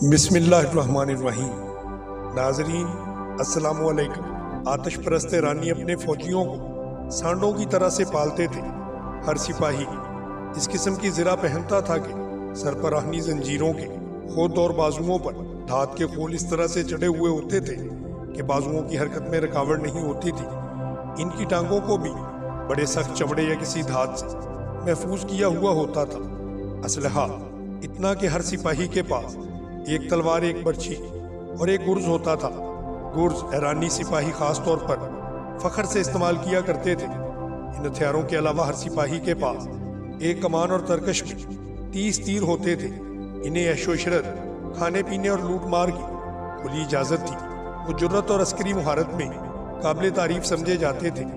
बिस्मिल्लाहिर्रहमानिर्रहीम। नाज़रीन अस्सलामु अलैकुम। आतिश परस्त ईरानी अपने फौजियों को सांडों की तरह से पालते थे। हर सिपाही इस किस्म की ज़रा पहनता था कि सर पर आहनी जंजीरों के खुद और बाजुओं पर धात के खोल इस तरह से चढ़े हुए होते थे कि बाजुओं की हरकत में रुकावट नहीं होती थी। इनकी टांगों को भी बड़े सख्त चमड़े या किसी धात से महफूज किया हुआ होता था। असलहा इतना कि हर सिपाही के पास एक तलवार, एक बर्छी और एक गुर्ज होता था। गुर्ज ईरानी सिपाही खास तौर पर फख्र से इस्तेमाल किया करते थे। इन हथियारों के अलावा हर सिपाही के पास एक कमान और तरकश में 30 तीर होते थे। इन्हें ऐशो इशरत, खाने पीने और लूट मार की खुली इजाज़त थी। वो जुर्रत और अस्करी मुहारत में काबिल तारीफ समझे जाते थे।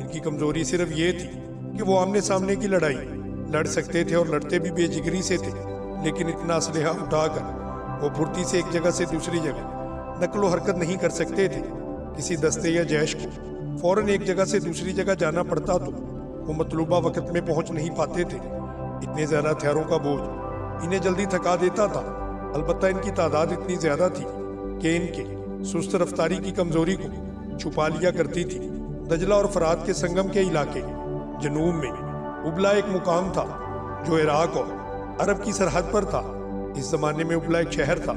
इनकी कमजोरी सिर्फ ये थी कि वो आमने सामने की लड़ाई लड़ सकते थे और लड़ते भी बेजिगरी से थे, लेकिन इतना असलहा उठाकर वो फुर्ती से एक जगह से दूसरी जगह नकलो हरकत नहीं कर सकते थे। किसी दस्ते या जैश को फौरन एक जगह से दूसरी जगह जाना पड़ता तो वो मतलूबा वक्त में पहुंच नहीं पाते थे। इतने ज़्यादा हथियारों का बोझ इन्हें जल्दी थका देता था। अलबत्ता इनकी तादाद इतनी ज़्यादा थी कि इनके सुस्त रफ्तारी की कमजोरी को छुपा लिया करती थी। दजला और फरात के संगम के इलाके जनूब में उबला एक मुकाम था जो इराक और अरब की सरहद पर था। इस जमाने में उबला एक शहर था।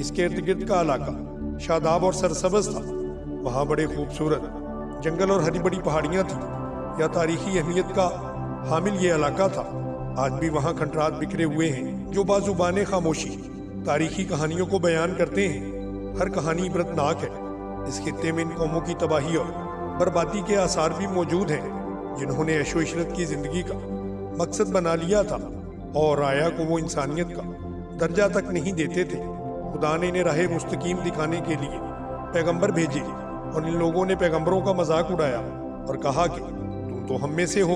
इसके इर्द गिर्द का इलाका शादाब और सरसब्ज था। वहाँ बड़े खूबसूरत जंगल और हरी बड़ी पहाड़ियाँ थी। यह तारीखी अहमियत का हामिल ये इलाका था। आज भी वहाँ खंडरात बिखरे हुए हैं जो बाजुबाने खामोशी तारीखी कहानियों को बयान करते हैं। हर कहानी इबरतनाक है। इस खित्ते में इन कौमों की तबाही और बर्बादी के आसार भी मौजूद हैं जिन्होंने ऐशो इशरत की जिंदगी का मकसद बना लिया था और आया को वो इंसानियत का दर्जा तक नहीं देते थे। खुदा ने इन्हें राह मुस्तकीम दिखाने के लिए पैगंबर भेजे और इन लोगों ने पैगंबरों का मजाक उड़ाया और कहा कि तुम तो हम में से हो,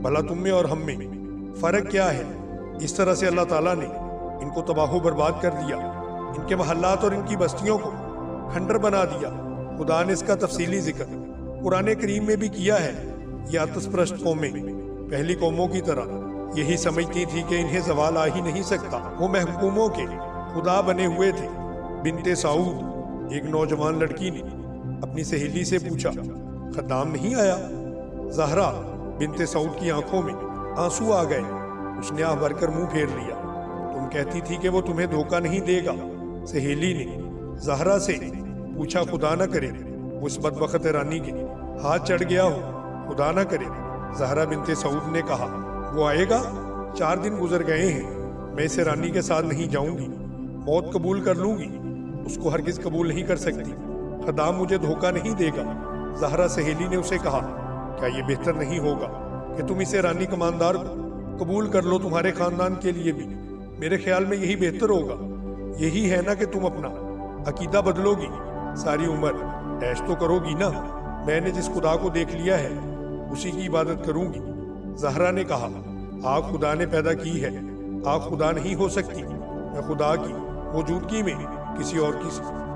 भला तुम में और हम में फ़र्क क्या है। इस तरह से अल्लाह ताला ने इनको तबाह बर्बाद कर दिया। इनके महल्लात और इनकी बस्तियों को खंडर बना दिया। खुदा ने इसका तफसीली जिक्र कुरान करीम में भी किया है। ये आतिशप्रस्त कौमें पहली कौमों की तरह यही समझती थी कि इन्हें जवाल आ ही नहीं सकता। वो महकूमों के खुदा बने हुए थे। बिनते साऊद, एक नौजवान लड़की ने अपनी सहेली से पूछा, खद्दाम नहीं आया? ज़हरा बिनते साऊद की आंखों में आंसू आ गए। उसने आह भरकर मुंह फेर लिया। तुम कहती थी कि वो तुम्हें धोखा नहीं देगा। सहेली ने ज़हरा से पूछा, खुदा न करे वो इस बदबख्त ईरानी के हाथ चढ़ गया हो, खुदा न करे। ज़हरा बिनते साऊद ने कहा, वो आएगा। 4 दिन गुजर गए हैं। मैं इस ईरानी के साथ नहीं जाऊंगी। मौत कबूल कर लूंगी, उसको हरगिज कबूल नहीं कर सकती। खदाम मुझे धोखा नहीं देगा। ज़हरा सहेली ने उसे कहा, क्या ये बेहतर नहीं होगा कि तुम इस ईरानी कमांदार को कबूल कर लो? तुम्हारे खानदान के लिए भी मेरे ख्याल में यही बेहतर होगा। यही है ना कि तुम अपना अकीदा बदलोगी? सारी उम्र ऐश तो करोगी ना। मैंने जिस खुदा को देख लिया है उसी की इबादत करूंगी। ज़हरा ने कहा, आग खुदा ने पैदा की है, आग खुदा नहीं हो सकती। मैं खुदा की मौजूदगी में किसी और की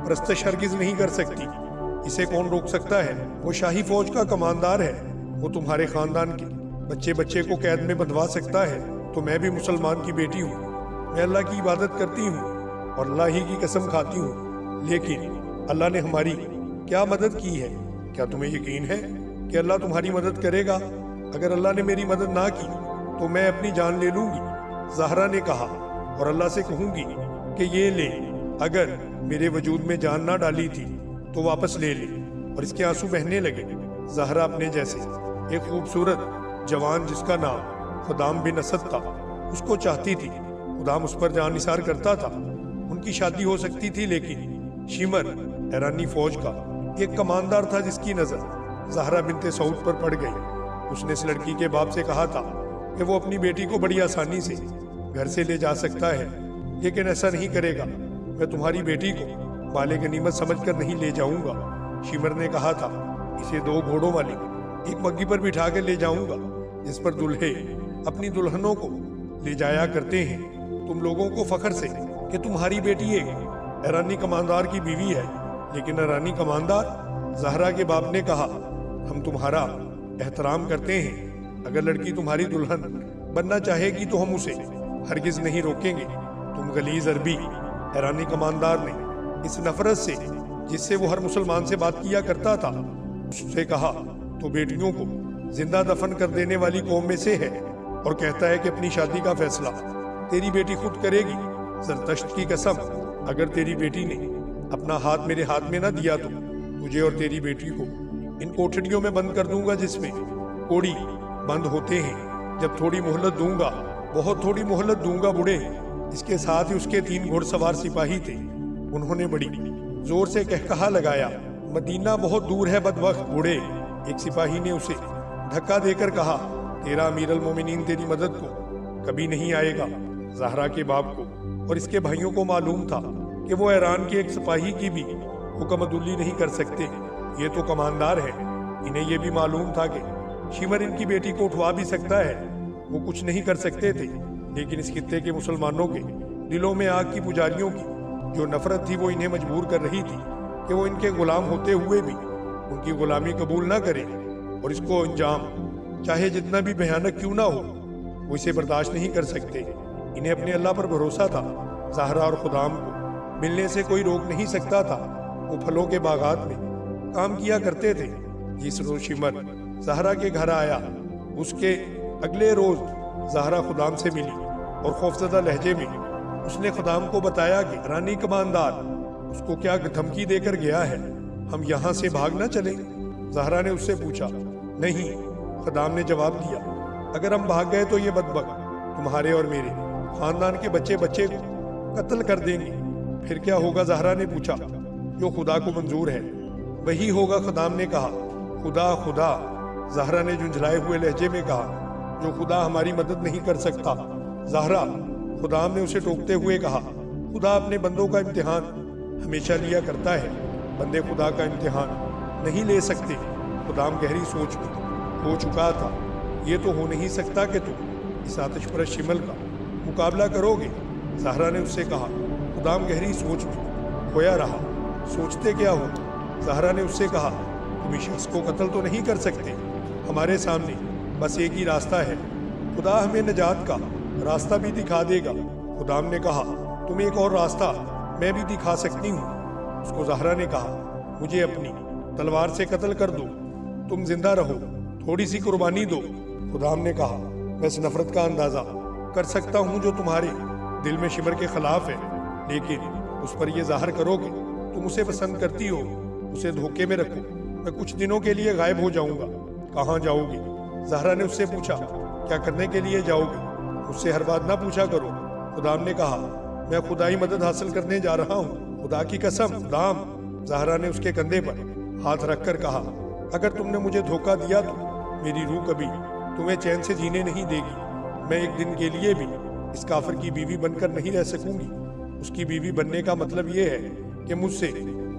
परस्तश हरगिज नहीं कर सकती। इसे कौन रोक सकता है? वो शाही फौज का कमांदार है। वो तुम्हारे खानदान के बच्चे बच्चे को कैद में बंधवा सकता है। तो मैं भी मुसलमान की बेटी हूँ। मैं अल्लाह की इबादत करती हूँ और अल्लाह ही की कसम खाती हूँ। लेकिन अल्लाह ने हमारी क्या मदद की है? क्या तुम्हें यकीन है कि अल्लाह तुम्हारी मदद करेगा? अगर अल्लाह ने मेरी मदद ना की तो मैं अपनी जान ले लूंगी। ज़हरा ने कहा, और अल्लाह से कहूंगी कि ये ले, अगर मेरे वजूद में जान ना डाली थी तो वापस ले ले। और इसके आंसू बहने लगे। ज़हरा अपने जैसे एक खूबसूरत जवान जिसका नाम खुदाम बिन असद था उसको चाहती थी। खुदाम उस पर जान निसार करता था। उनकी शादी हो सकती थी, लेकिन शिमर ईरानी फौज का एक कमांदार था जिसकी नज़र ज़हरा बिनते सऊद पर पड़ गई। उसने इस लड़की के बाप से कहा था कि वो अपनी बेटी को बड़ी आसानी से घर से ले जा सकता है, लेकिन ऐसा नहीं करेगा। मैं तुम्हारी बेटी को माले गनीमत समझकर नहीं ले जाऊंगा। शिमर ने कहा था, इसे 2 घोड़ों वाली एक बग्गी पर बिठा कर ले जाऊंगा जिस पर दूल्हे अपनी दुल्हनों को ले जाया करते हैं। तुम लोगों को फख्र से कि तुम्हारी बेटी एक ईरानी कमांदार की बीवी है। लेकिन ईरानी कमांदार ज़हरा के बाप ने कहा, हम तुम्हारा एहतराम करते हैं। अगर लड़की तुम्हारी दुल्हन बनना चाहेगी तो हम उसे हरगिज नहीं रोकेंगे। तुम गलीज अरबी ईरानी कमांडर ने इस नफरत से जिससे वो हर मुसलमान से बात किया करता था उससे कहा, तो बेटियों को जिंदा दफन कर देने वाली कौम में से है और कहता है कि अपनी शादी का फैसला तेरी बेटी खुद करेगी। ज़रतश्त की कसम, अगर तेरी बेटी ने अपना हाथ मेरे हाथ में न दिया तो तुझे और तेरी बेटी को इन कोठरियों में बंद कर दूंगा जिसमें कोड़ी बंद होते हैं। जब थोड़ी मोहलत दूंगा, बहुत थोड़ी मोहलत दूंगा बूढ़े। इसके साथ ही उसके 3 घुड़सवार सिपाही थे। उन्होंने बड़ी जोर से कहकहा लगाया, मदीना बहुत दूर है बदबख्त बूढ़े। एक सिपाही ने उसे धक्का देकर कहा, तेरा अमीरुल मोमिनीन तेरी मदद को कभी नहीं आएगा। ज़हरा के बाप को और इसके भाइयों को मालूम था कि वो ईरान के एक सिपाही की भी हुक्मदुल्ली नहीं कर सकते। ये तो कमांडर है। इन्हें यह भी मालूम था कि शिमर इनकी बेटी को उठवा भी सकता है। वो कुछ नहीं कर सकते थे, लेकिन इस खित्ते के मुसलमानों के दिलों में आग की पुजारियों की जो नफरत थी वो इन्हें मजबूर कर रही थी कि वो इनके गुलाम होते हुए भी उनकी गुलामी कबूल ना करें और इसको अंजाम चाहे जितना भी भयानक क्यों ना हो वो इसे बर्दाश्त नहीं कर सकते। इन्हें अपने अल्लाह पर भरोसा था। ज़हरा और खुदाम को मिलने से कोई रोक नहीं सकता था। वो फलों के बागात में काम किया करते थे। जिस रोज शिमर ज़हरा के घर आया उसके अगले रोज ज़हरा खुदाम से मिली और खौफजदा लहजे में उसने खुदाम को बताया कि रानी कमांडर उसको क्या धमकी देकर गया है, हम यहाँ से भाग ना चलें। ज़हरा ने उससे पूछा। नहीं, खुदाम ने जवाब दिया, अगर हम भाग गए तो ये बदबख्त तुम्हारे और मेरे खानदान के बच्चे बच्चे को कत्ल कर देंगे। फिर क्या होगा? ज़हरा ने पूछा। जो खुदा को मंजूर है वही होगा, खुदाम ने कहा। खुदा खुदा, ज़हरा ने झुंझलाए हुए लहजे में कहा। जो खुदा हमारी मदद नहीं कर सकता। ज़हरा, खुदाम ने उसे टोकते हुए कहा, खुदा अपने बंदों का इम्तिहान हमेशा लिया करता है, बंदे खुदा का इम्तिहान नहीं ले सकते। खुदाम गहरी सोच में हो चुका था। ये तो हो नहीं सकता कि तुम इस आतिशपरस्त शिमल का मुकाबला करोगे। ज़हरा ने उससे कहा। खुदाम गहरी सोच में खोया रहा। सोचते क्या हो? ज़हरा ने उससे कहा, तुम इस शख्स को कत्ल तो नहीं कर सकते। हमारे सामने बस एक ही रास्ता है। खुदा हमें निजात का रास्ता भी दिखा देगा। खुदाम ने कहा, तुम एक और रास्ता मैं भी दिखा सकती हूँ। उसको ज़हरा ने कहा, मुझे अपनी तलवार से कत्ल कर दो, तुम जिंदा रहो, थोड़ी सी कुर्बानी दो। खुदाम ने कहा, मैं इस नफरत का अंदाज़ा कर सकता हूँ जो तुम्हारे दिल में शिमर के खिलाफ है, लेकिन उस पर यह जाहिर करो कि तुम उसे पसंद करती हो। उसे धोखे में रखो। मैं कुछ दिनों के लिए गायब हो जाऊंगा। कहाँ जाओगे? ज़हरा ने उससे पूछा। क्या करने के लिए जाओगे? मुझसे हर बात ना पूछा करो। खुदाम ने कहा, मैं खुदाई मदद हासिल करने जा रहा हूँ, खुदा की कसम। खुदाम, ज़हरा ने उसके कंधे पर हाथ रखकर कहा, अगर तुमने मुझे धोखा दिया तो मेरी रूह कभी तुम्हें चैन से जीने नहीं देगी। मैं एक दिन के लिए भी इस काफिर की बीवी बनकर नहीं रह सकूंगी। उसकी बीवी बनने का मतलब ये है कि मुझसे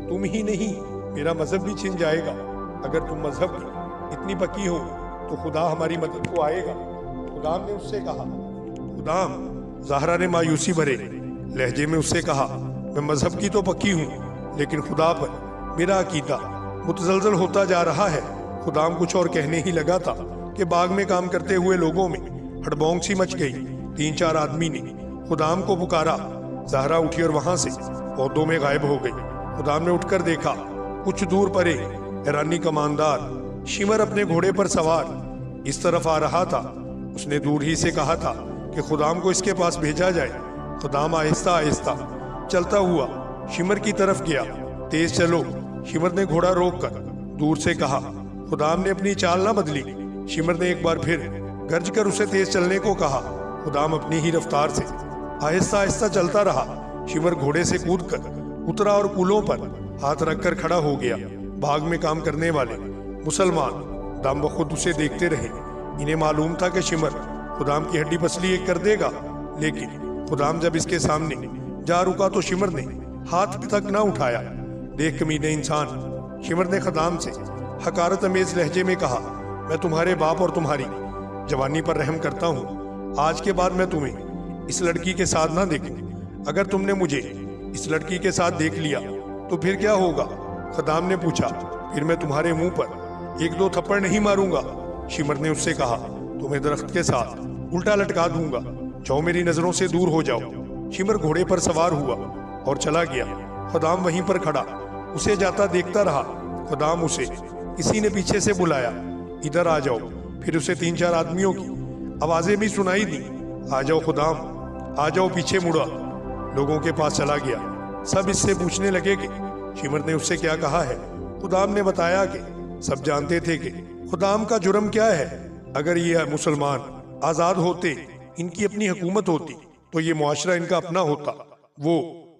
तुम ही नहीं मेरा मजहब भी छिन जाएगा। अगर तुम मजहब की इतनी पक्की हो तो खुदा हमारी मदद को आएगा। खुदाम ने उससे कहा। खुदाम, ज़हरा ने मायूसी भरे लहजे में उससे कहा, मैं मजहब की तो पक्की हूँ, लेकिन खुदा पर मेरा अकीदा मुतजलजल होता जा रहा है। खुदाम कुछ और कहने ही लगा था कि बाग में काम करते हुए लोगों में हड़बोंग सी मच गई। 3-4 आदमी ने खुदाम को पुकारा। ज़हरा उठी और वहां से पौधों में गायब हो गई। खुदाम ने उठकर देखा, कुछ दूर परे ईरानी कमांडर शिमर अपने घोड़े पर सवार इस तरफ आ रहा था। उसने दूर ही से कहा था कि खुदाम को इसके पास भेजा जाए। खुदाम आहिस्ता आहिस्ता चलता हुआ शिमर की तरफ गया। तेज चलो, शिमर ने घोड़ा रोककर दूर से कहा। खुदाम ने अपनी चाल ना बदली। शिमर ने एक बार फिर गर्ज कर उसे तेज चलने को कहा। खुदाम अपनी ही रफ्तार से आहिस्ता आहिस्ता चलता रहा। शिमर घोड़े से कूदकर उतरा और कूलों पर हाथ रखकर खड़ा हो गया। बाग में काम करने वाले मुसलमान दम बखुद उसे देखते रहे। इन्हें मालूम था कि शिमर खुदाम की हड्डी पसली एक कर देगा, लेकिन खुदाम जब इसके सामने जा रुका तो शिमर ने हाथ तक न उठाया। देख कमीने इंसान, शिमर ने खुदाम से हकारत अमेज लहजे में कहा, मैं तुम्हारे बाप और तुम्हारी जवानी पर रहम करता हूँ। आज के बाद मैं तुम्हें इस लड़की के साथ ना देखूं। अगर तुमने मुझे इस लड़की के साथ देख लिया तो फिर क्या होगा? खुदाम ने पूछा। फिर मैं तुम्हारे मुंह पर 1-2 थप्पड़ नहीं मारूंगा। शिमर ने उससे कहा, तुम्हें दरख्त के साथ उल्टा लटका दूंगा। जाओ, मेरी नजरों से दूर हो जाओ। शिमर घोड़े पर सवार हुआ और चला गया। खुदाम वहीं पर खड़ा उसे जाता देखता रहा। खुदाम उसे किसी ने पीछे से बुलाया, इधर आ जाओ। फिर उसे 3-4 आदमियों की आवाजें भी सुनाई दी, आ जाओ खुदाम, आ जाओ, पीछे मुड़ा। लोगों के पास चला गया। सब इससे पूछने लगे कि शिमर ने उससे क्या कहा है। खुदाम ने बताया कि सब जानते थे कि खुदाम का जुर्म क्या है। अगर ये मुसलमान आजाद होते, इनकी अपनी हुकूमत होती, तो ये मुआशरा इनका अपना होता। वो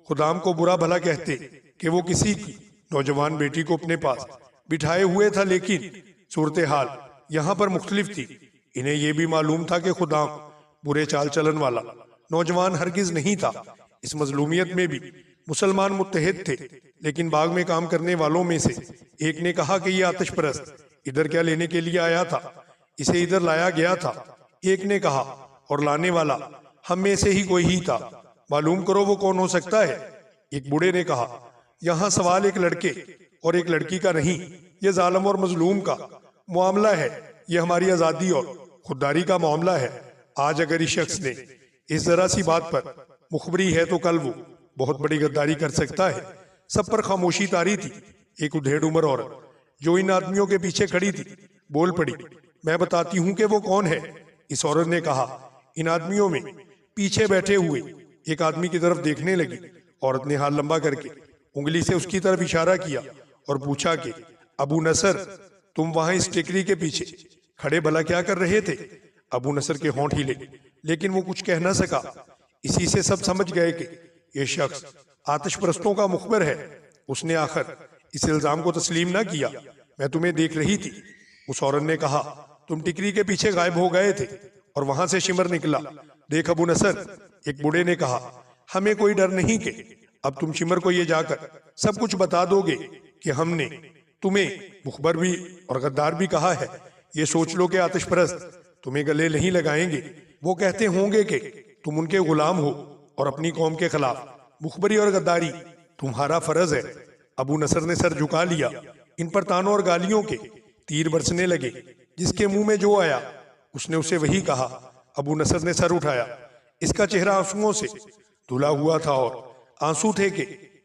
खुदाम को बुरा भला कहते कि वो किसी की नौजवान बेटी को अपने पास बिठाए हुए था, लेकिन सूरत हाल यहाँ पर मुख्तलिफ थी। इन्हें यह भी मालूम था कि खुदाम बुरे चाल चलन वाला नौजवान हरगिज नहीं था। इस मजलूमियत में भी मुसलमान मुत्तहिद थे, लेकिन बाग में काम करने वालों में से एक ने कहा कि यह आतिश परस्त इधर क्या लेने के लिए आया था, इसे इधर लाया गया था। एक ने कहा, और लाने वाला हम में से ही कोई ही था, मालूम करो वो कौन हो सकता है। एक बूढ़े ने कहा, यहाँ सवाल एक लड़के और एक लड़की का नहीं, ये जालिम और मजलूम का मामला है। ये हमारी आजादी और खुददारी का मामला है। आज अगर इस शख्स ने इस जरा सी बात पर मुखबरी है, तो कल वो बहुत बड़ी गद्दारी कर सकता है। सब पर खामोशी तारी थी। एक उधेड़ उम्र औरत जो इन आदमियों के पीछे खड़ी थी बोल पड़ी, मैं बताती हूँ कि वो कौन है। इस औरत ने कहा, इन आदमियों में पीछे बैठे हुए एक आदमी की तरफ देखने लगी। औरत ने हाथ लंबा करके उंगली से उसकी तरफ इशारा किया और पूछा कि अबू नसर, तुम वहां इस टेकरी के पीछे खड़े भला क्या कर रहे थे। अबू नसर के होंठ हिले, लेकिन वो कुछ कह न सका। इसी से सब समझ गए कि ये शख्स आतिश परस्तों का मुखबिर है। उसने आखिर इस इल्जाम को तस्लीम न किया। मैं तुम्हें देख रही थी। उस औरत ने कहा, तुम टिकरी के पीछे गायब हो गए थे और वहां से शिमर निकला। देख अबू नसर, एक बूढ़े ने कहा, हमें कोई डर नहीं कि अब तुम शिमर को ये जाकर सब कुछ बता दोगे कि हमने तुम्हें मुखबर भी और गद्दार भी कहा है। ये सोच लो कि आतिश परस्त तुम्हें गले नहीं लगाएंगे। वो कहते होंगे कि तुम उनके गुलाम हो और अपनी कौम के खिलाफ मुखबरी और गद्दारी तुम्हारा फर्ज है। अबू नसर ने सर झुका लिया। इन पर तानों और गालियों के तीर बरसने लगे। जिसके मुंह में जो आया उसने उसे वही कहा। अबू नसर ने सर उठाया। इसका चेहरा आंसुओं से धुला हुआ था और आंसू थे कि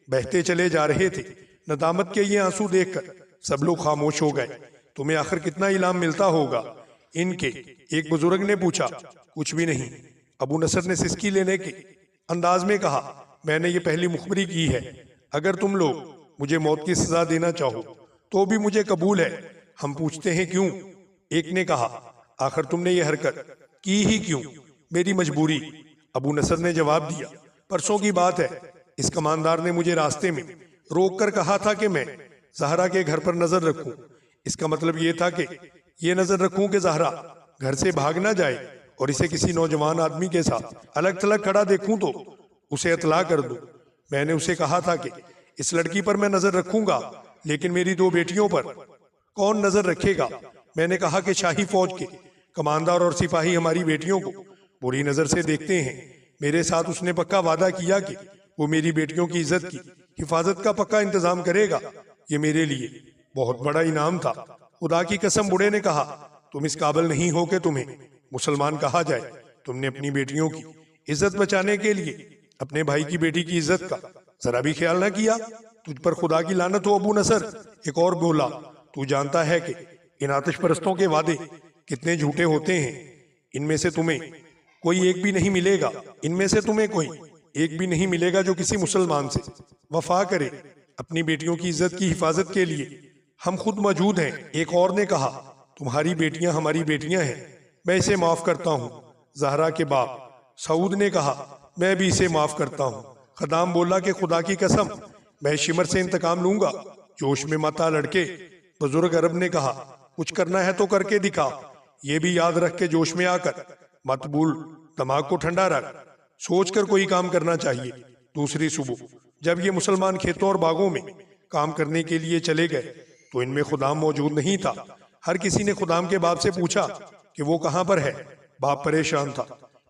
बहते चले जा रहे थे। नदामत के ये आंसू देखकर सब लोग खामोश हो गए। तुम्हें आखिर कितना इनाम मिलता होगा, इनके एक बुजुर्ग ने पूछा। कुछ भी नहीं, अबू नसर ने सिसकी लेने के अंदाज में कहा, मैंने ये पहली मुखबरी की है। अगर तुम लोग मुझे मौत की सजा देना चाहो तो भी मुझे कबूल है। हम पूछते हैं क्यों। एक ने कहा, आखिर तुमने ये हरकत की ही क्यों। मेरी मजबूरी। अबू नसर ने जवाब दिया, परसों की बात है। इस कमानदार ने मुझे रास्ते में रोक कर कहा था कि मैं जहरा के घर पर नजर रखूं। इसका मतलब ये था कि ये नजर रखूं कि जहरा घर से भाग ना जाए और इसे किसी नौजवान आदमी के साथ अलग थलग खड़ा देखूं तो उसे इतला कर दूं। मैंने उसे कहा था कि इस लड़की पर मैं नजर रखूंगा, लेकिन मेरी 2 बेटियों पर कौन नजर रखेगा। मैंने कहा कि शाही फौज के कमांडर और सिपाही हमारी बेटियों को बुरी नजर से देखते हैं। मेरे साथ उसने पक्का वादा किया कि वो मेरी बेटियों की इज्जत की हिफाजत का पक्का इंतजाम करेगा। ये मेरे लिए बहुत बड़ा इनाम था। खुदा की कसम, बूढ़े ने कहा, तुम इस काबिल नहीं हो कि तुम्हें मुसलमान कहा जाए। तुमने अपनी बेटियों की इज्जत बचाने के लिए अपने भाई की बेटी की इज्जत का जरा भी ख्याल ना किया। तुझ पर खुदा की लानत हो अबू नसर। एक और बोला, तू जानता है कि इन आतिश परस्तों के वादे कितने झूठे होते हैं। इनमें से तुम्हें कोई एक भी नहीं मिलेगा, इनमें से तुम्हें कोई एक भी नहीं मिलेगा जो किसी मुसलमान से वफा करे। अपनी बेटियों की इज्जत की हिफाजत के लिए हम खुद मौजूद हैं। एक और ने कहा, तुम्हारी बेटियां हमारी बेटियां हैं, मैं इसे माफ करता हूँ। जहरा के बाप सऊद ने कहा, मैं भी इसे माफ करता हूँ। खदाम बोला कि खुदा की कसम, मैं शिमर से इंतकाम लूंगा। जोश में मता लड़के बुजुर्ग अरब ने कहा, कुछ करना है तो करके दिखा। ये भी याद रख के जोश में आकर मत भूल, दिमाग को ठंडा रख, सोच कर कोई काम करना चाहिए। दूसरी सुबह जब ये मुसलमान खेतों और बागों में काम करने के लिए चले गए तो इनमें खुदाम मौजूद नहीं था। हर किसी ने खुदाम के बाप से पूछा कि वो कहाँ पर है। बाप परेशान था।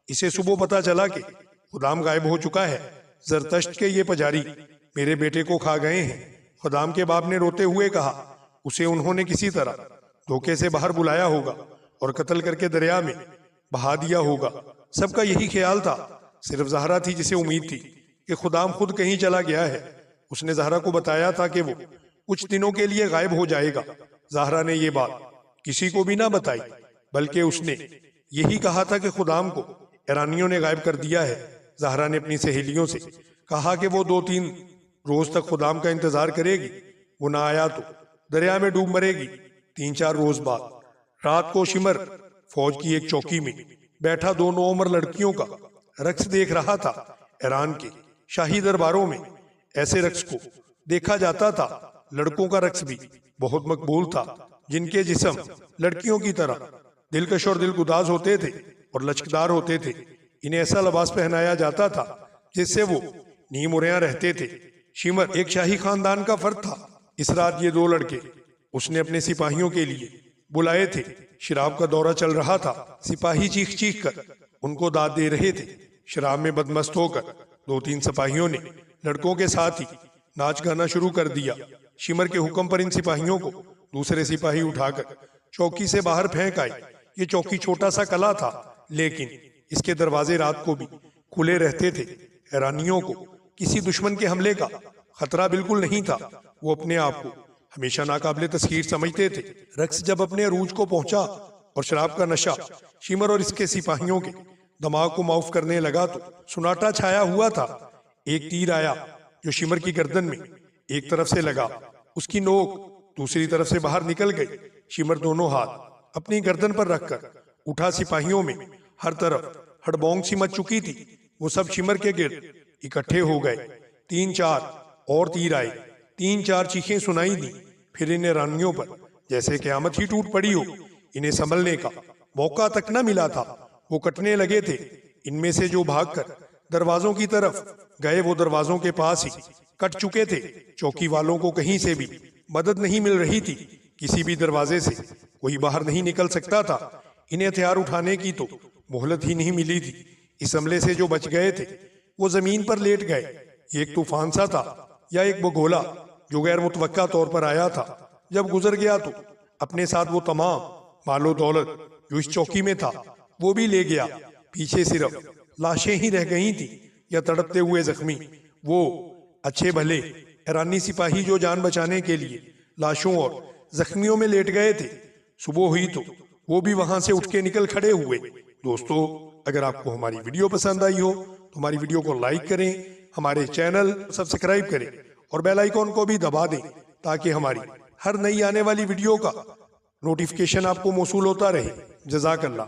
इसे सुबह पता चला कि खुदाम गायब हो चुका है। जरतश्त के ये पुजारी मेरे बेटे को खा गए हैं। खुदाम के बाप ने रोते हुए कहा, उसे उन्होंने किसी तरह धोखे से बाहर बुलाया होगा और कत्ल करके दरिया में बहा दिया होगा। सबका यही ख्याल था। सिर्फ जहरा थी जिसे उम्मीद थी कि खुदाम खुद कहीं चला गया है। उसने ज़हरा को बताया था कि वो कुछ दिनों के लिए गायब हो जाएगा। ज़हरा ने ये बात किसी को भी ना बताई, बल्कि उसने यही कहा था कि खुदाम को ईरानियों ने गायब कर दिया है। ज़हरा ने अपनी सहेलियों से कहा कि वो 2-3 रोज तक खुदाम का इंतजार करेगी। वो ना आया तो दरिया में डूब मरेगी। 3-4 रोज बाद रात को शिमर फौज की एक चौकी में बैठा 2 नौउम्र लड़कियों का रक्स देख रहा था। ईरान के शाही दरबारों में ऐसे रक्स को देखा जाता था। लड़कों का रक्स भी बहुत मकबूल था, जिनके जिस्म लड़कियों की तरह दिलकश और दिलगुदाज होते थे और लचकदार होते थे। इन्हें ऐसा लिबास पहनाया जाता था जिससे वो नीमुरियां रहते थे। शिमर एक शाही खानदान का फर्द था। इस रात ये 2 लड़के उसने अपने सिपाहियों के लिए बुलाए थे। शराब का दौरा चल रहा था। सिपाही चीख चीख कर उनको दाद दे रहे थे। शराब में बदमस्त होकर 2-3 सिपाहियों ने लड़कों के साथ ही नाच गाना शुरू कर दिया। शिमर के हुक्म पर इन सिपाहियों को दूसरे सिपाही उठाकर चौकी से बाहर फेंक आए। ये चौकी छोटा सा कला था, लेकिन इसके दरवाजे रात को भी खुले रहते थे। ईरानियों को किसी दुश्मन के हमले का खतरा बिल्कुल नहीं था। वो अपने आप को हमेशा नाकाबिले तस्खीर समझते थे। रक्स जब अपने अरूज को पहुंचा और शराब का नशा शिमर और इसके सिपाहियों के दिमाग को माउफ करने लगा तो सुनाटा छाया हुआ था। एक तीर आया जो शिमर की गर्दन में एक तरफ से लगा, उसकी नोक दूसरी तरफ से बाहर निकल गई। शिमर दोनों हाथ अपनी गर्दन पर रखकर उठा। सिपाहियों में हर तरफ हड़बोंग सी मच चुकी थी। वो सब शिमर के गिर्द इकट्ठे हो गए। 3-4 और तीर आए। 3-4 चीखें सुनाई दी। फिर इन ईरानियों पर जैसे क़यामत ही टूट पड़ी हो। इन्हें संभलने का मौका तक न मिला था। वो कटने लगे थे। इनमें से जो भागकर दरवाजों की तरफ गए वो दरवाजों के पास ही कट चुके थे। चौकी वालों को कहीं से भी मदद नहीं मिल रही थी। किसी भी दरवाजे से कोई बाहर नहीं निकल सकता था। इन्हें हथियार उठाने की तो मोहलत ही नहीं मिली थी। इस हमले से जो बच गए थे वो जमीन पर लेट गए। ये एक तूफान सा था या एक बगोला जो गैर मुतवक्का तौर पर आया था। जब गुजर गया तो अपने साथ वो तमाम मालो दौलत जो इस चौकी में था वो भी ले गया। पीछे सिर्फ लाशें ही रह गई थी या तड़पते हुए जख्मी। वो अच्छे भले ईरानी सिपाही जो जान बचाने के लिए लाशों और जख्मियों में लेट गए थे। सुबह हुई तो वो भी वहां से उठ के निकल खड़े हुए। दोस्तों, अगर आपको हमारी वीडियो पसंद आई हो तो हमारी वीडियो को लाइक करें, हमारे चैनल सब्सक्राइब करें और बेल आइकॉन को भी दबा दें ताकि हमारी हर नई आने वाली वीडियो का नोटिफिकेशन आपको मौसूल होता रहे। जज़ाकल्लाह।